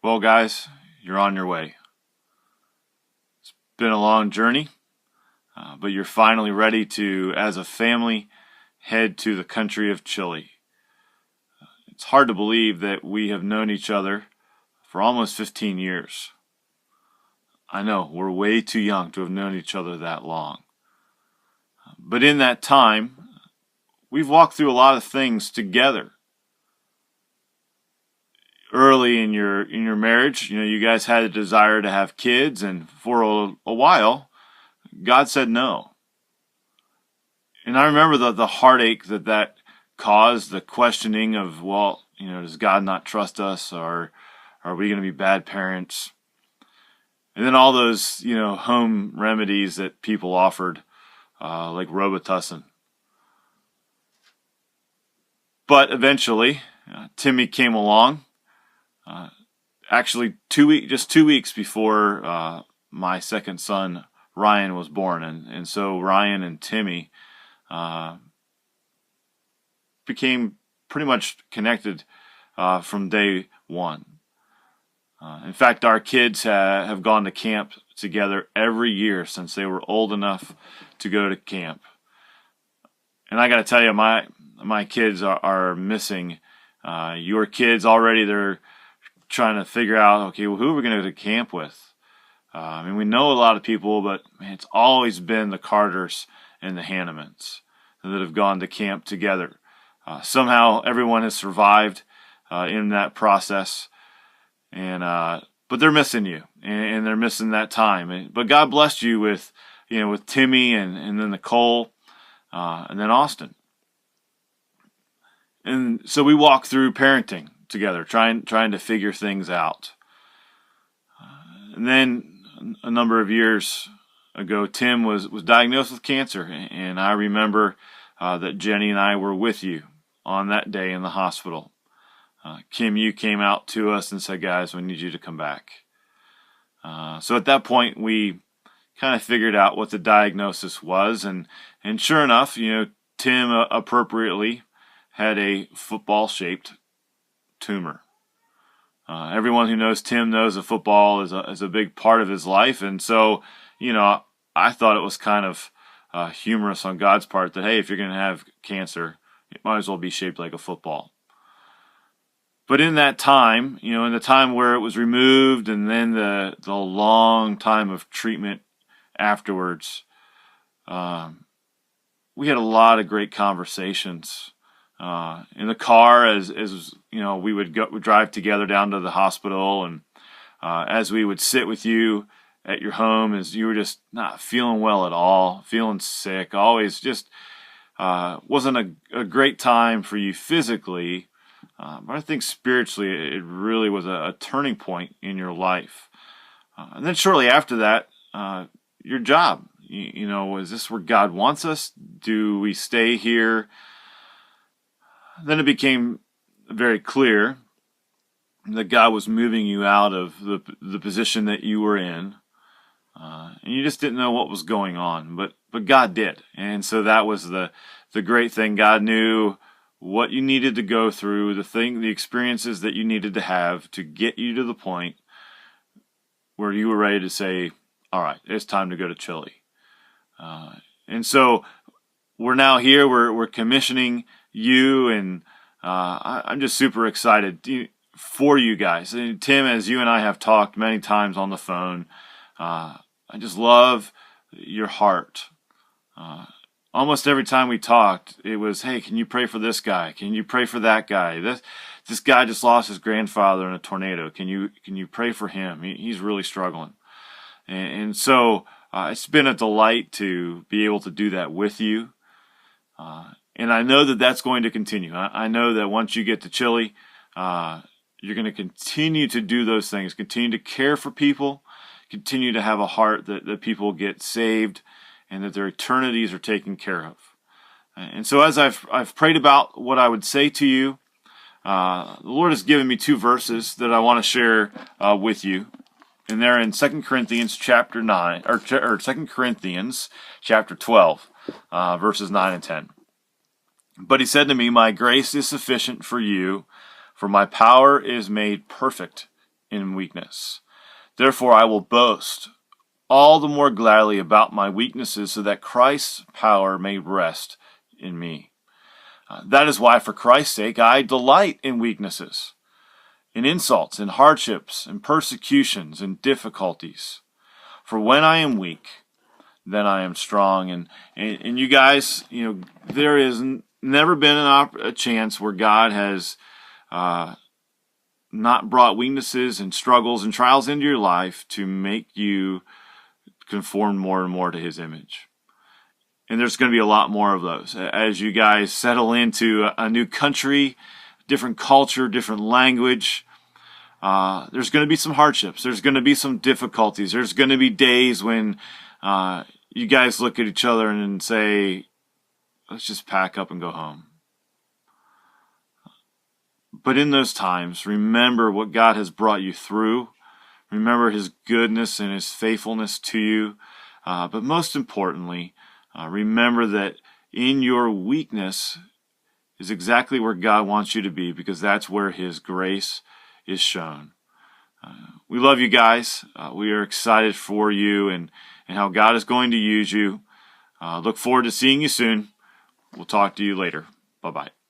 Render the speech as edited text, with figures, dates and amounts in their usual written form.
Well, guys, you're on your way. It's been a long journey, but you're finally ready to, as a family, head to the country of Chile. It's hard to believe that we have known each other for almost 15 years. I know, we're way too young to have known each other that long. But in that time, we've walked through a lot of things together. Early in your marriage, you guys had a desire to have kids, and for a while, God said no. And I remember the heartache that caused, the questioning of, well, does God not trust us, or are we going to be bad parents? And then all those, home remedies that people offered, like Robitussin. But eventually, Timmy came along. Actually, just 2 weeks before my second son Ryan was born, and so Ryan and Timmy became pretty much connected from day one. In fact, our kids have gone to camp together every year since they were old enough to go to camp. And I got to tell you, my kids are missing your kids already. They're trying to figure out, okay, well, who are we going to go to camp with? We know a lot of people, but man, it's always been the Carters and the Hannemans that have gone to camp together. Somehow everyone has survived in that process, and but they're missing you, and they're missing that time. But God blessed you with Timmy, and then Nicole, and then Austin. And so we walked through parenting together, trying to figure things out. And then a number of years ago, Tim was diagnosed with cancer, and I remember that Jenny and I were with you on that day in the hospital. Kim, you came out to us and said, guys, we need you to come back. So at that point, we kind of figured out what the diagnosis was, and sure enough, Tim appropriately had a football-shaped tumor. Everyone who knows Tim knows that football is a big part of his life, and so, I thought it was kind of humorous on God's part that, hey, if you're going to have cancer, it might as well be shaped like a football. But in that time, in the time where it was removed, and then the long time of treatment afterwards, we had a lot of great conversations in the car as we would drive together down to the hospital, and as we would sit with you at your home as you were just not feeling well at all, feeling sick, always just wasn't a great time for you physically, but I think spiritually it really was a turning point in your life. And then shortly after that, your job, is this where God wants us? Do we stay here? Then it became very clear that God was moving you out of the position that you were in, and you just didn't know what was going on, but God did, and so that was the great thing. God knew what you needed to go through, the experiences that you needed to have to get you to the point where you were ready to say, all right, it's time to go to Chile. And so we're now here. We're commissioning you, and I'm just super excited for you guys. And Tim, as you and I have talked many times on the phone, I just love your heart. Almost every time we talked, it was, hey, can you pray for this guy? Can you pray for that guy? This guy just lost his grandfather in a tornado. Can you pray for him? He's really struggling. And so it's been a delight to be able to do that with you. And I know that that's going to continue. I know that once you get to Chile, you're going to continue to do those things, continue to care for people, continue to have a heart that people get saved and that their eternities are taken care of. And so as I've prayed about what I would say to you, the Lord has given me two verses that I want to share with you. And they're in 2 Corinthians chapter 9, or 2 Corinthians chapter 12, verses 9 and 10. But he said to me, my grace is sufficient for you, for my power is made perfect in weakness. Therefore, I will boast all the more gladly about my weaknesses, so that Christ's power may rest in me. That is why, for Christ's sake, I delight in weaknesses, in insults, in hardships, in persecutions, in difficulties. For when I am weak, then I am strong. And you guys, there has never been a chance where God has not brought weaknesses and struggles and trials into your life to make you conform more and more to His image. And there's going to be a lot more of those as you guys settle into a new country, different culture, different language. There's going to be some hardships. There's going to be some difficulties. There's going to be days when you guys look at each other and say, let's just pack up and go home. But in those times, remember what God has brought you through. Remember His goodness and His faithfulness to you. But most importantly, remember that in your weakness is exactly where God wants you to be, because that's where His grace is shown. We love you guys. We are excited for you and how God is going to use you. Look forward to seeing you soon. We'll talk to you later. Bye-bye.